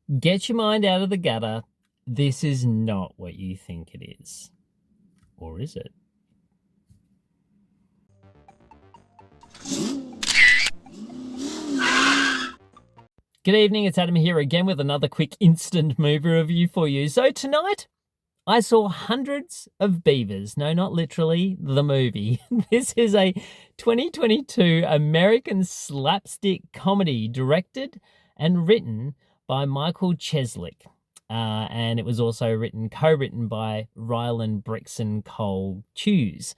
Get your mind out of the gutter. This is not what you think it is. Or is it? Good evening, it's Adam here again with another quick instant movie review for you. So tonight, I saw Hundreds of Beavers. No, not literally, the movie. This is a 2022 American slapstick comedy directed and written by Michael Cheslick. And it was also co-written by Ryland Brixton Cole Chews.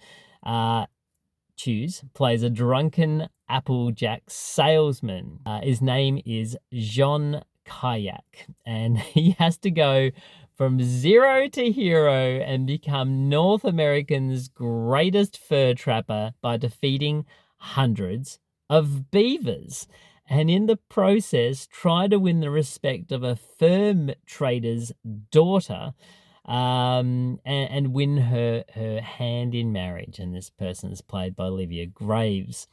Chews plays a drunken Applejack salesman. His name is Jean Kayak, and he has to go from zero to hero and become North America's greatest fur trapper by defeating hundreds of beavers. And in the process, try to win the respect of a fur trader's daughter, and win her hand in marriage. And this person is played by Olivia Graves.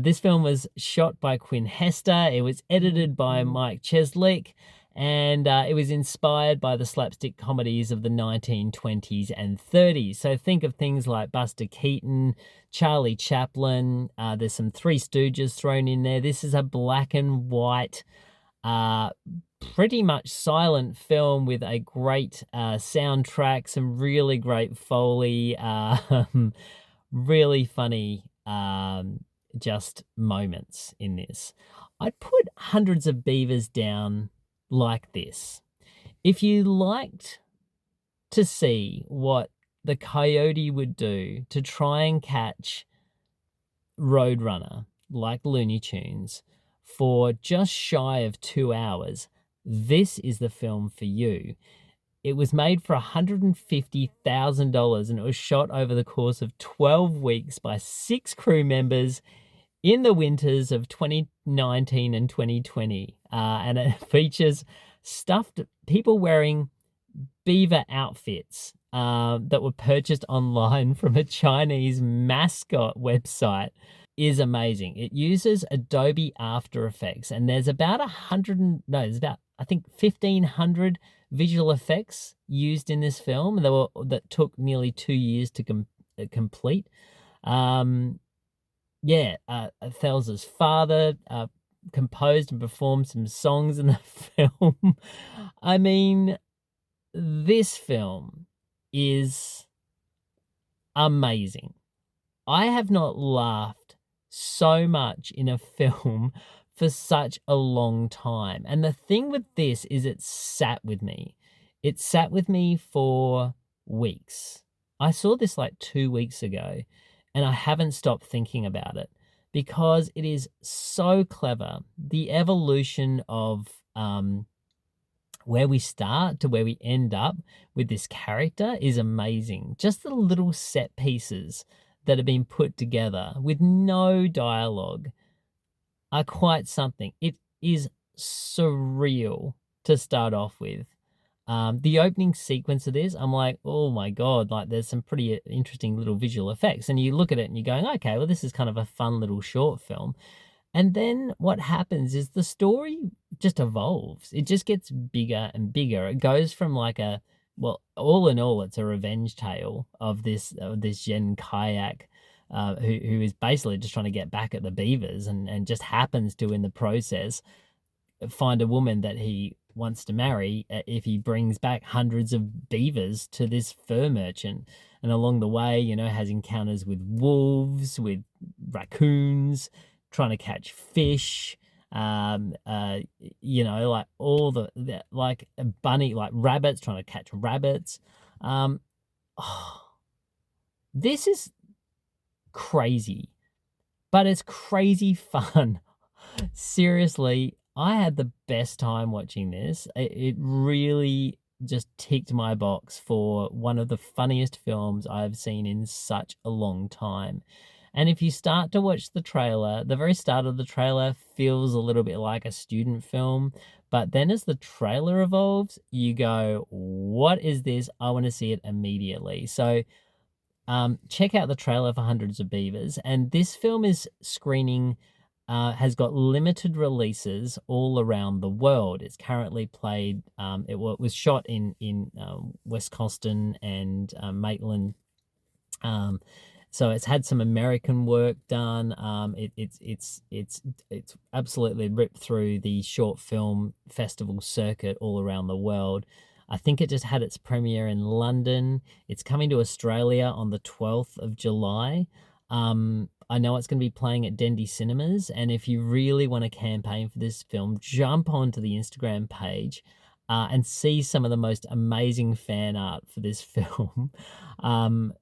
This film was shot by Quinn Hester. It was edited by Mike Cheslick, and it was inspired by the slapstick comedies of the 1920s and 30s. So think of things like Buster Keaton, Charlie Chaplin. There's some Three Stooges thrown in there. This is a black and white, pretty much silent film with a great soundtrack, some really great Foley, really funny just moments in this. I'd put Hundreds of Beavers down like this. If you liked to see what the coyote would do to try and catch Roadrunner like Looney Tunes for just shy of 2 hours, this is the film for you. It was made for $150,000 and it was shot over the course of 12 weeks by 6 crew members in the winters of 2019 and 2020. And it features stuffed people wearing beaver outfits that were purchased online from a Chinese mascot website. Is amazing. It uses Adobe After Effects, and there's about 1,500 visual effects used in this film that took nearly 2 years to complete. Thelsa's father composed and performed some songs in the film. I mean, this film is amazing. I have not laughed so much in a film for such a long time. And the thing with this is it sat with me. It sat with me for weeks. I saw this like 2 weeks ago and I haven't stopped thinking about it because it is so clever. The evolution of where we start to where we end up with this character is amazing. Just the little set pieces that have been put together with no dialogue are quite something. It is surreal to start off with. The opening sequence of this, I'm like, oh my God, like there's some pretty interesting little visual effects. And you look at it and you're going, okay, well, this is kind of a fun little short film. And then what happens is the story just evolves. It just gets bigger and bigger. It goes from like all in all, it's a revenge tale of this Jen Kayak, who is basically just trying to get back at the beavers and just happens to, in the process, find a woman that he wants to marry if he brings back hundreds of beavers to this fur merchant. And along the way, has encounters with wolves, with raccoons, trying to catch fish, like all the like a bunny, like rabbits, trying to catch rabbits. This is crazy, but it's crazy fun. Seriously, I had the best time watching this. It really just ticked my box for one of the funniest films I've seen in such a long time. And if you start to watch the trailer, the very start of the trailer feels a little bit like a student film. But then as the trailer evolves, you go, what is this? I want to see it immediately. So check out the trailer for Hundreds of Beavers. And this film is screening has got limited releases all around the world. It's currently played. Was shot in West Coston and Maitland. So it's had some American work done. It's absolutely ripped through the short film festival circuit all around the world. I think it just had its premiere in London. It's coming to Australia on the 12th of July. I know it's going to be playing at Dendy Cinemas, and if you really want to campaign for this film, jump onto the Instagram page and see some of the most amazing fan art for this film.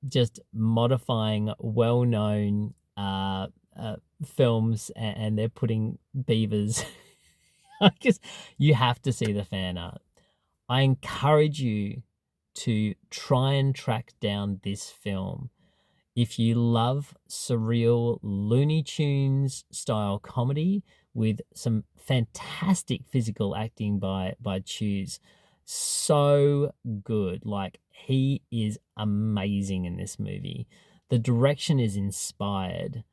Just modifying well-known films, and they're putting beavers. You have to see the fan art. I encourage you to try and track down this film. If you love surreal Looney Tunes style comedy with some fantastic physical acting by Chews, so good. Like, he is amazing in this movie. The direction is inspired.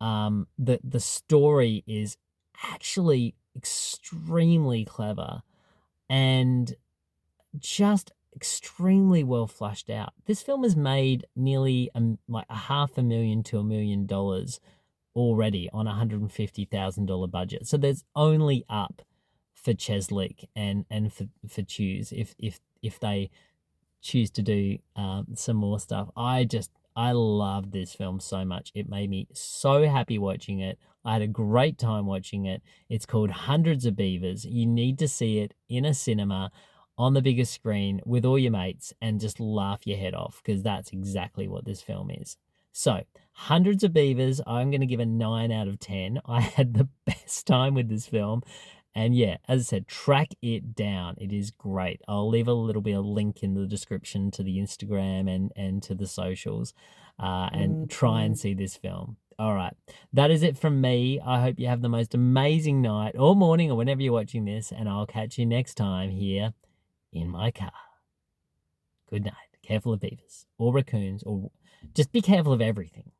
The story is actually extremely clever and just extremely well flushed out. This film has made nearly like $500,000 to $1 million already on $150,000 budget. So there's only up for Cheslick and for Chews if they choose to do some more stuff. I love this film so much. It made me so happy watching it. I had a great time watching it. It's called Hundreds of Beavers. You need to see it in a cinema on the biggest screen with all your mates and just laugh your head off, because that's exactly what this film is. So, Hundreds of Beavers, I'm going to give a 9 out of 10. I had the best time with this film. And yeah, as I said, track it down. It is great. I'll leave a little bit of link in the description to the Instagram and to the socials, and try and see this film. All right, that is it from me. I hope you have the most amazing night or morning or whenever you're watching this, and I'll catch you next time here in my car. Good night. Careful of beavers or raccoons, or just be careful of everything.